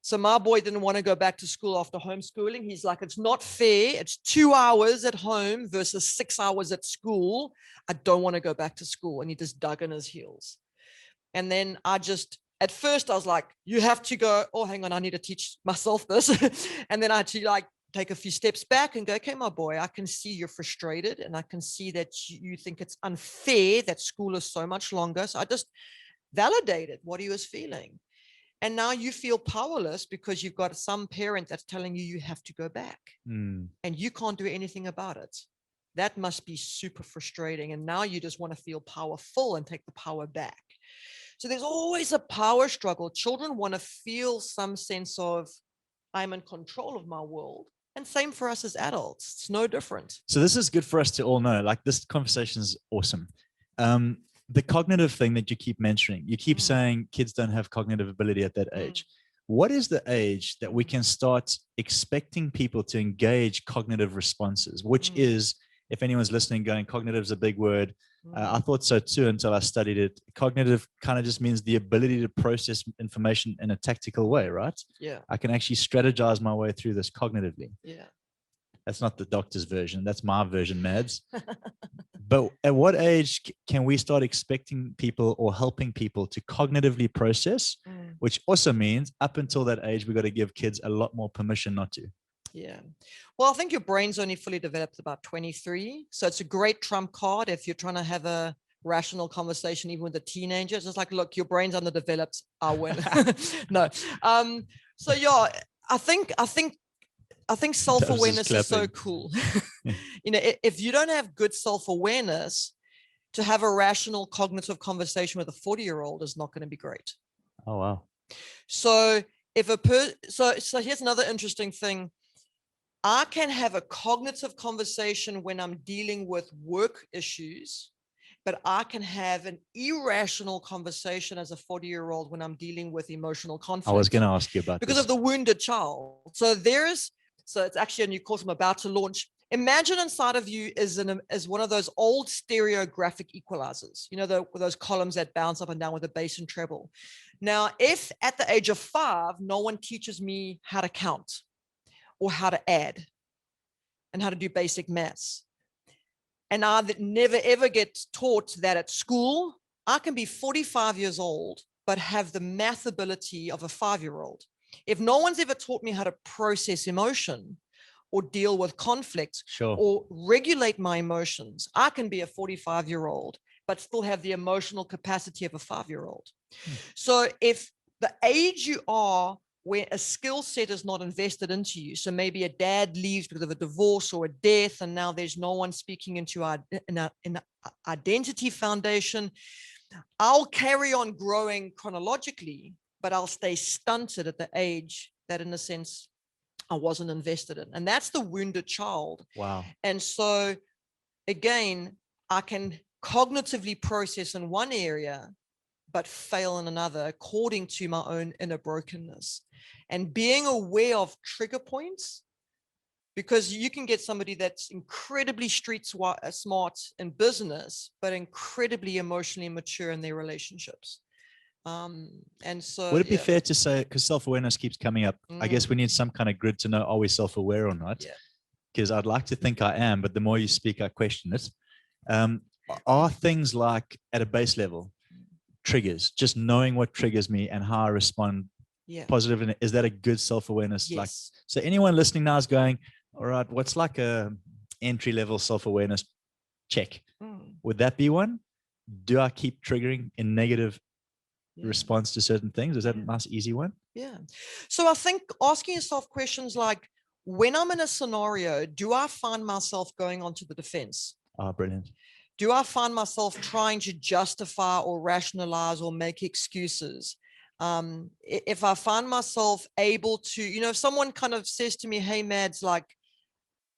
So my boy didn't want to go back to school after homeschooling. He's like, it's not fair. It's 2 hours at home versus 6 hours at school. I don't want to go back to school. And he just dug in his heels. And then at first I was like, you have to go, oh, hang on, I need to teach myself this. And then I had to like take a few steps back and go, okay, my boy, I can see you're frustrated. And I can see that you think it's unfair that school is so much longer. So I just validated what he was feeling. And now you feel powerless because you've got some parent that's telling you have to go back and you can't do anything about it. That must be super frustrating. And now you just want to feel powerful and take the power back. So there's always a power struggle. Children want to feel some sense of I'm in control of my world. And same for us as adults. It's no different. So this is good for us to all know. Like, this conversation is awesome. The cognitive thing that you keep mentioning, you keep saying kids don't have cognitive ability at that age. What is the age that we can start expecting people to engage cognitive responses, which is, if anyone's listening going, cognitive is a big word. I thought so too until I studied it. Cognitive kind of just means the ability to process information in a tactical way, right? Yeah. I can actually strategize my way through this cognitively. Yeah. That's not the doctor's version. That's my version, Mads. But at what age can we start expecting people or helping people to cognitively process, which also means up until that age, we've got to give kids a lot more permission not to. Yeah. Well, I think your brain's only fully developed about 23. So it's a great trump card if you're trying to have a rational conversation, even with the teenagers. It's like, look, your brain's underdeveloped. I win. No. So yeah, I think self-awareness is so cool. You know, if you don't have good self-awareness, to have a rational cognitive conversation with a 40-year-old is not going to be great. Oh, wow. So so here's another interesting thing. I can have a cognitive conversation when I'm dealing with work issues, but I can have an irrational conversation as a 40-year-old when I'm dealing with emotional conflict. I was going to ask you about because this. of the wounded child. So it's actually a new course I'm about to launch. Imagine inside of you is one of those old stereographic equalizers, you know, those columns that bounce up and down with a bass and treble. Now, if at the age of 5, no one teaches me how to count or how to add and how to do basic maths, and I never ever get taught that at school, I can be 45 years old, but have the math ability of a 5-year-old. If no one's ever taught me how to process emotion or deal with conflict or regulate my emotions, I can be a 45-year-old, but still have the emotional capacity of a 5-year-old. So if the age you are where a skill set is not invested into you, so maybe a dad leaves because of a divorce or a death, and now there's no one speaking into an identity foundation, I'll carry on growing chronologically, but I'll stay stunted at the age that, in a sense, I wasn't invested in. And that's the wounded child. Wow. And so, again, I can cognitively process in one area, but fail in another according to my own inner brokenness. And being aware of trigger points, because you can get somebody that's incredibly street smart in business, but incredibly emotionally mature in their relationships. And so would it be fair to say, because self-awareness keeps coming up, I guess we need some kind of grid to know, are we self-aware or not? Because I'd like to think I am, but the more you speak, I question it. Are things like at a base level, triggers, just knowing what triggers me and how I respond positive, and is that a good self-awareness? Yes. Like, so anyone listening now is going, all right, what's like a entry-level self-awareness check? Would that be one? Do I keep triggering in negative response to certain things? Is that a nice, easy one? Yeah. So I think asking yourself questions like, when I'm in a scenario, do I find myself going onto the defense? Oh, brilliant. Do I find myself trying to justify or rationalize or make excuses? If I find myself able to, you know, if someone kind of says to me, hey, Mads, like,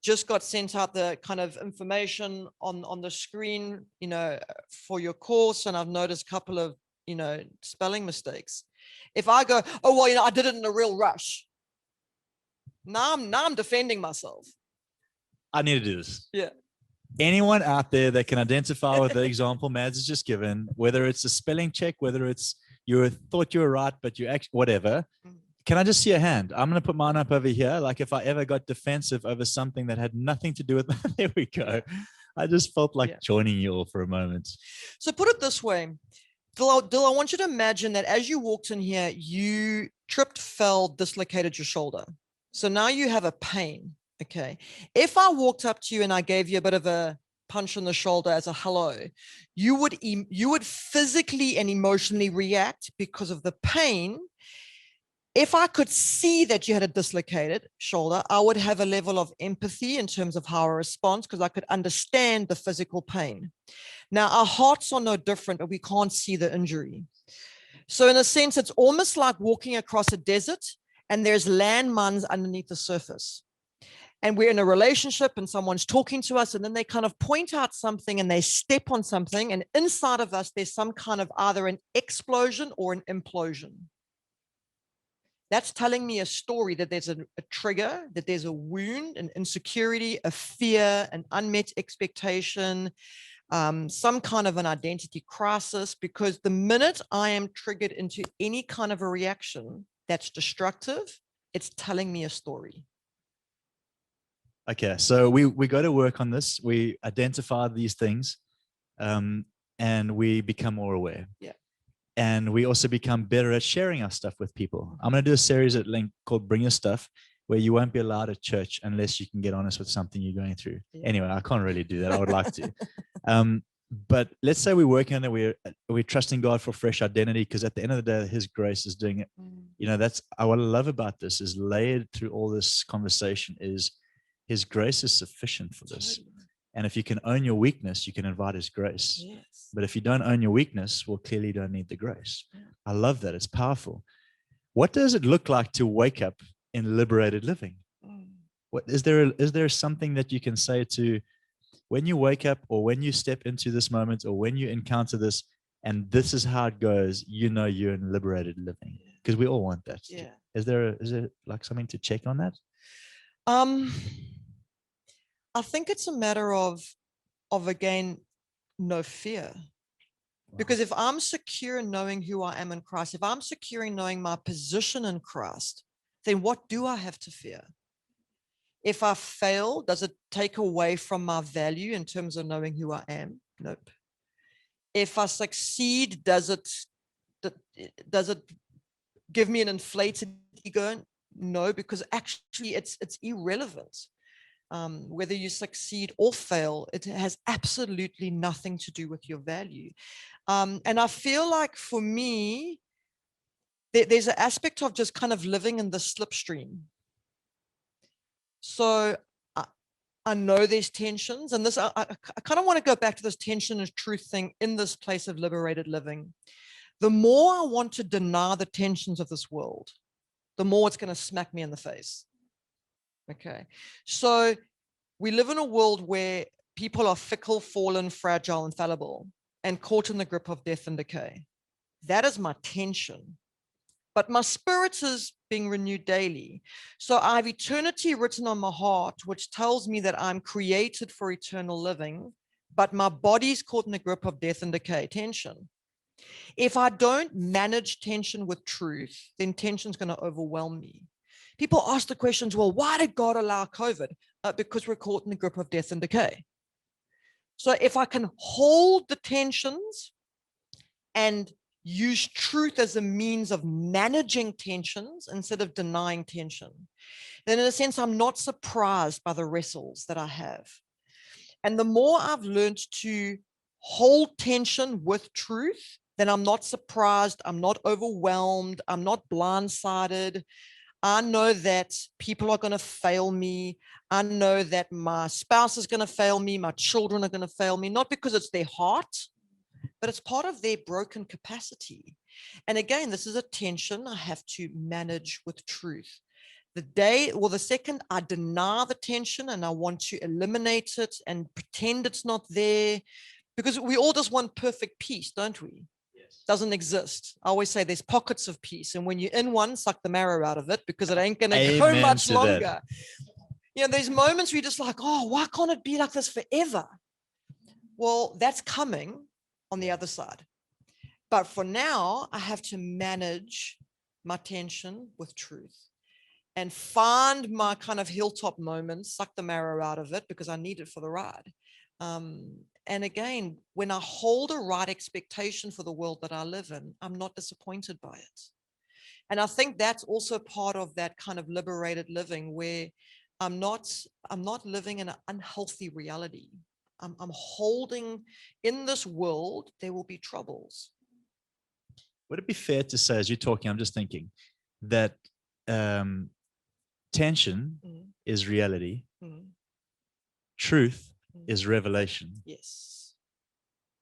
just got sent out the kind of information on the screen, you know, for your course, and I've noticed a couple of, you know, spelling mistakes. If I go, oh, well, you know, I did it in a real rush. Now I'm defending myself. I need to do this. Yeah. Anyone out there that can identify with the example Madz has just given, whether it's a spelling check, whether it's you thought you were right, but you actually, whatever, can I just see a hand? I'm going to put mine up over here. Like if I ever got defensive over something that had nothing to do with, there we go. I just felt like joining you all for a moment. So put it this way, Dylan, I want you to imagine that as you walked in here, you tripped, fell, dislocated your shoulder. So now you have a pain. Okay. If I walked up to you and I gave you a bit of a punch on the shoulder as a hello, you would physically and emotionally react because of the pain. If I could see that you had a dislocated shoulder, I would have a level of empathy in terms of how I respond, because I could understand the physical pain. Now, our hearts are no different, but we can't see the injury. So in a sense, it's almost like walking across a desert and there's landmines underneath the surface. And we're in a relationship and someone's talking to us, and then they kind of point out something and they step on something. And inside of us, there's some kind of either an explosion or an implosion. That's telling me a story that there's a trigger, that there's a wound, an insecurity, a fear, an unmet expectation, some kind of an identity crisis, because the minute I am triggered into any kind of a reaction that's destructive, it's telling me a story. Okay, so we go to work on this. We identify these things, and we become more aware. Yeah. And we also become better at sharing our stuff with people. I'm going to do a series at Linc called Bring Your Stuff, where you won't be allowed at church unless you can get honest with something you're going through. Yeah. Anyway, I can't really do that. I would like to. But let's say we're working on it. We're trusting God for fresh identity, because at the end of the day, His grace is doing it. You know, that's what I love about this, is layered through all this conversation is His grace is sufficient for this. And if you can own your weakness, you can invite His grace. Yes. But if you don't own your weakness, well, clearly you don't need the grace. Yeah. I love that. It's powerful. What does it look like to wake up in liberated living? What is there something that you can say to when you wake up, or when you step into this moment, or when you encounter this, and this is how it goes, you know you're in liberated living? Because we all want that. Yeah. Is there like something to check on that? I think it's a matter of again, no fear. Wow. Because if I'm secure in knowing who I am in Christ, if I'm secure in knowing my position in Christ, then what do I have to fear? If I fail, does it take away from my value in terms of knowing who I am? Nope. If I succeed, does it give me an inflated ego? No, because actually it's irrelevant. Whether you succeed or fail, it has absolutely nothing to do with your value. And I feel like for me, there's an aspect of just kind of living in the slipstream. So I know there's tensions, and this I kind of want to go back to this tension and truth thing in this place of liberated living. The more I want to deny the tensions of this world, the more it's going to smack me in the face. Okay. So we live in a world where people are fickle, fallen, fragile, and fallible, and caught in the grip of death and decay. That is my tension. But my spirit is being renewed daily. So I have eternity written on my heart, which tells me that I'm created for eternal living, but my body's caught in the grip of death and decay, tension. If I don't manage tension with truth, then tension's going to overwhelm me. People ask the questions, well, why did God allow COVID? Because we're caught in the grip of death and decay. So if I can hold the tensions and use truth as a means of managing tensions instead of denying tension, then in a sense, I'm not surprised by the wrestles that I have. And the more I've learned to hold tension with truth, then I'm not surprised, I'm not overwhelmed, I'm not blindsided. I know that people are going to fail me. I know that my spouse is going to fail me. My children are going to fail me, not because it's their heart, but it's part of their broken capacity. And again, this is a tension I have to manage with truth. The second I deny the tension and I want to eliminate it and pretend it's not there, because we all just want perfect peace, don't we? Doesn't exist. I always say there's pockets of peace, and when you're in one, suck the marrow out of it, because it ain't going to go much longer. There's moments where you're just like, oh, why can't it be like this forever? Well, that's coming on the other side. But for now, I have to manage my tension with truth and find my kind of hilltop moments, suck the marrow out of it because I need it for the ride. And again, when I hold a right expectation for the world that I live in, I'm not disappointed by it. And I think that's also part of that kind of liberated living where I'm not living in an unhealthy reality. I'm holding in this world, there will be troubles. Would it be fair to say, as you're talking, I'm just thinking that tension is reality. Truth is revelation. Yes.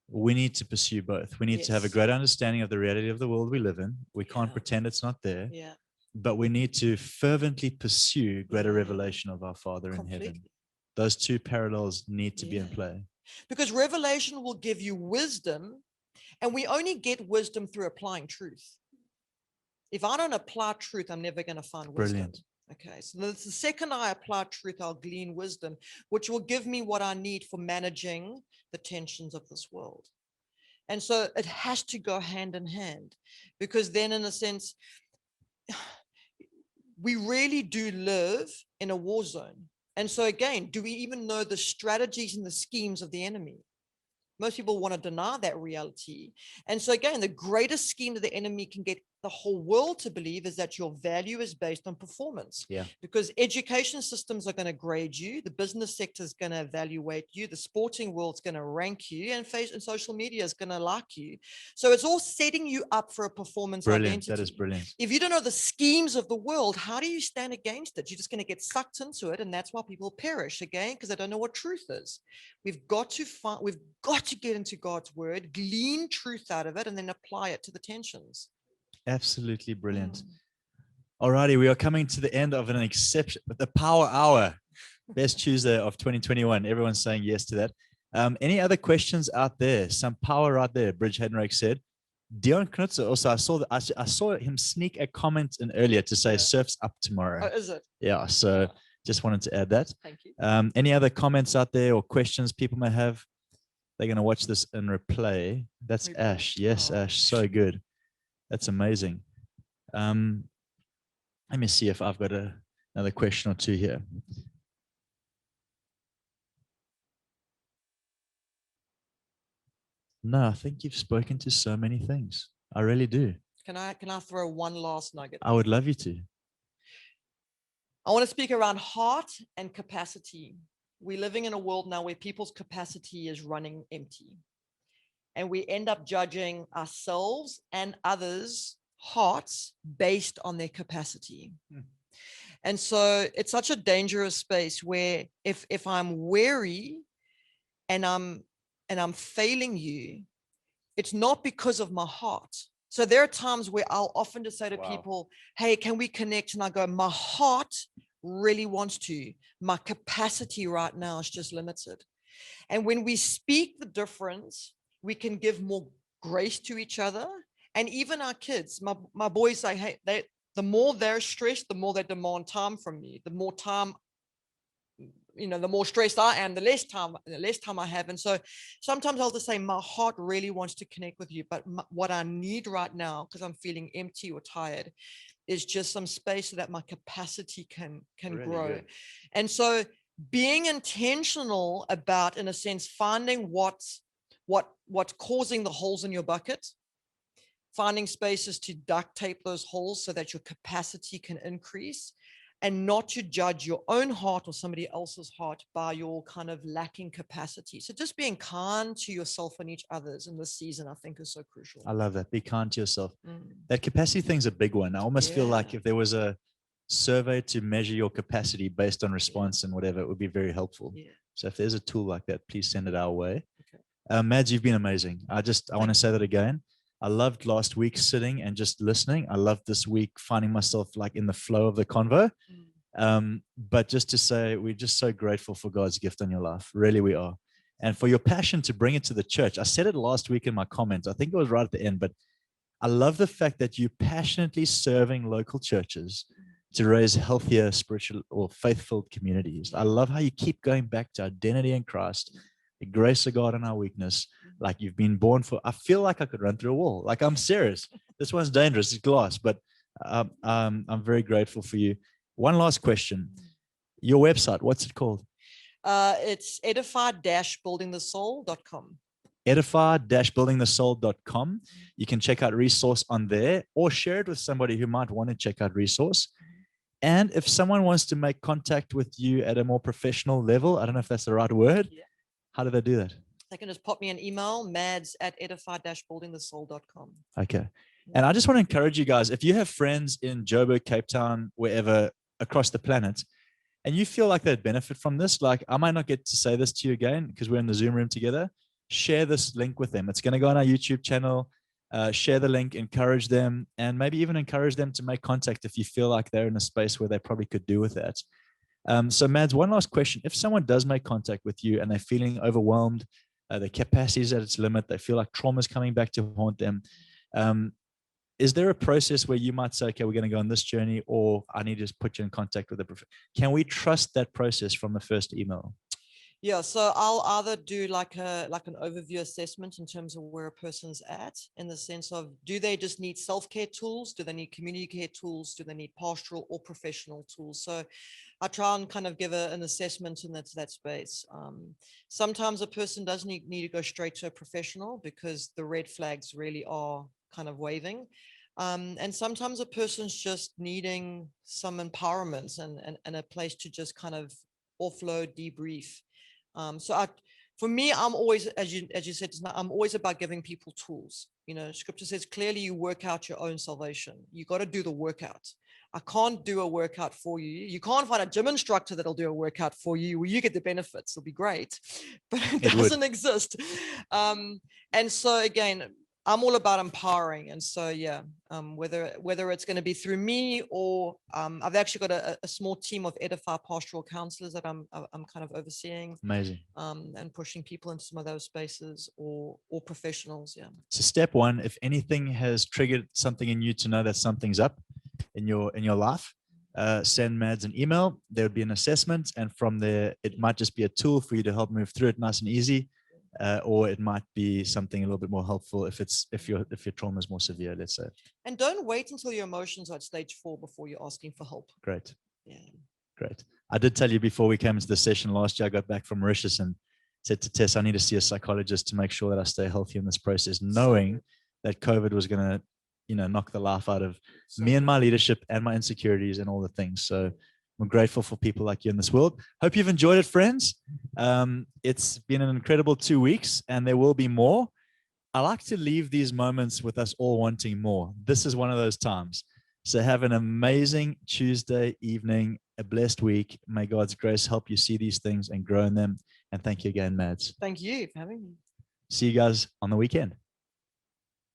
We need to pursue both. We need to have a great understanding of the reality of the world we live in. We can't pretend it's not there. Yeah. But we need to fervently pursue greater revelation of our Father in heaven. Those two parallels need to be in play. Because revelation will give you wisdom, and we only get wisdom through applying truth. If I don't apply truth, I'm never going to find wisdom. Brilliant. Okay, so the second I apply truth, I'll glean wisdom, which will give me what I need for managing the tensions of this world. And so it has to go hand in hand, because then in a sense, we really do live in a war zone. And so again, do we even know the strategies and the schemes of the enemy? Most people want to deny that reality. And so again, the greatest scheme that the enemy can get the whole world to believe is that your value is based on performance. Yeah. Because education systems are going to grade you, the business sector is going to evaluate you, the sporting world's going to rank you, and social media is going to like you. So it's all setting you up for a performance identity. That is brilliant. If you don't know the schemes of the world, how do you stand against it? You're just going to get sucked into it, and that's why people perish again, because they don't know what truth is. We've got to get into God's word, glean truth out of it, and then apply it to the tensions. Absolutely brilliant. Alrighty, we are coming to the end of an exception, the Power Hour, best Tuesday of 2021. Everyone's saying yes to that. Any other questions out there? Some power right there. Bridge Henrik said. Dion Knutzer also, I saw him sneak a comment in earlier to say surf's up tomorrow. Oh, is it? Yeah, so just wanted to add that. Thank you. Any other comments out there or questions people may have? They're going to watch this in replay. That's Ash. Yes, Ash, so good. That's amazing. Let me see if I've got another question or two here. No, I think you've spoken to so many things. I really do. Can I throw one last nugget? I would love you to. I want to speak around heart and capacity. We're living in a world now where people's capacity is running empty. And we end up judging ourselves and others' hearts based on their capacity. And so it's such a dangerous space where if I'm weary and I'm failing you, it's not because of my heart. So there are times where I'll often just say to people, hey, can we connect? And I go, my heart really wants to. My capacity right now is just limited. And when we speak the difference, we can give more grace to each other. And even our kids, my boys say, hey, the more they're stressed, the more they demand time from me. The more time, the more stressed I am, the less time I have. And so sometimes I'll just say, my heart really wants to connect with you. But what I need right now, because I'm feeling empty or tired, is just some space so that my capacity can really grow. Good. And so being intentional about, in a sense, finding what's causing the holes in your bucket, finding spaces to duct tape those holes so that your capacity can increase, and not to judge your own heart or somebody else's heart by your kind of lacking capacity. So just being kind to yourself and each other's in this season, I think, is so crucial. I love that. Be kind to yourself. That capacity thing's a big one. I almost feel like if there was a survey to measure your capacity based on response and whatever, it would be very helpful. So if there's a tool like that, please send it our way. Madz, you've been amazing. I want to say that again. I loved last week sitting and just listening. I loved this week finding myself like in the flow of the convo. But just to say, we're just so grateful for God's gift in your life. Really, we are. And for your passion to bring it to the church. I said it last week in my comments. I think it was right at the end, but I love the fact that you're passionately serving local churches to raise healthier spiritual or faith-filled communities. I love how you keep going back to identity in Christ, the grace of God in our weakness. Like you've been born for, I feel like I could run through a wall. Like I'm serious. This one's dangerous. It's glass, but I'm very grateful for you. One last question. Your website, what's it called? It's edify-buildingthesoul.com. edify-buildingthesoul.com. You can check out resource on there or share it with somebody who might want to check out resource. And if someone wants to make contact with you at a more professional level, I don't know if that's the right word. Yeah. How do they do that? They can just pop me an email, mads@edify-buildingthesoul.com. Okay. And I just want to encourage you guys, if you have friends in Joburg, Cape Town, wherever across the planet, and you feel like they'd benefit from this, like I might not get to say this to you again because we're in the Zoom room together, share this link with them. It's going to go on our YouTube channel. Share the link, encourage them, and maybe even encourage them to make contact if you feel like they're in a space where they probably could do with that. So Mads, one last question. If someone does make contact with you and they're feeling overwhelmed, their capacity is at its limit, they feel like trauma is coming back to haunt them, is there a process where you might say, okay, we're going to go on this journey, or I need to just put you in contact with a professional? Can we trust that process from the first email? Yeah, so I'll either do like an overview assessment in terms of where a person's at, in the sense of, do they just need self-care tools? Do they need community care tools? Do they need pastoral or professional tools? So I try and kind of give an assessment in that space. Sometimes a person does need to go straight to a professional because the red flags really are kind of waving. And sometimes a person's just needing some empowerment and a place to just kind of offload, debrief. For me, I'm always, as you said, I'm always about giving people tools. You know, scripture says clearly you work out your own salvation. You got to do the workout. I can't do a workout for you. You can't find a gym instructor that'll do a workout for you where you get the benefits. It'll be great, but it doesn't exist. And so again, I'm all about empowering. And so, yeah, whether it's going to be through me or I've actually got a small team of Edify pastoral counselors that I'm kind of overseeing. Amazing. And pushing people into some of those spaces or professionals. Yeah. So step one, if anything has triggered something in you to know that something's up in your life, send Mads an email. There would be an assessment. And from there, it might just be a tool for you to help move through it nice and easy. Or it might be something a little bit more helpful if your trauma is more severe, let's say. And don't wait until your emotions are at stage 4 before you're asking for help. Great. Yeah. Great. I did tell you before we came into the session last year, I got back from Mauritius and said to Tess, I need to see a psychologist to make sure that I stay healthy in this process, knowing that COVID was going to, knock the life out of me and my leadership and my insecurities and all the things. So I'm grateful for people like you in this world. Hope you've enjoyed it, friends. It's been an incredible 2 weeks and there will be more. I like to leave these moments with us all wanting more. This is one of those times. So have an amazing Tuesday evening, a blessed week. May God's grace help you see these things and grow in them. And thank you again, Mads. Thank you for having me. See you guys on the weekend.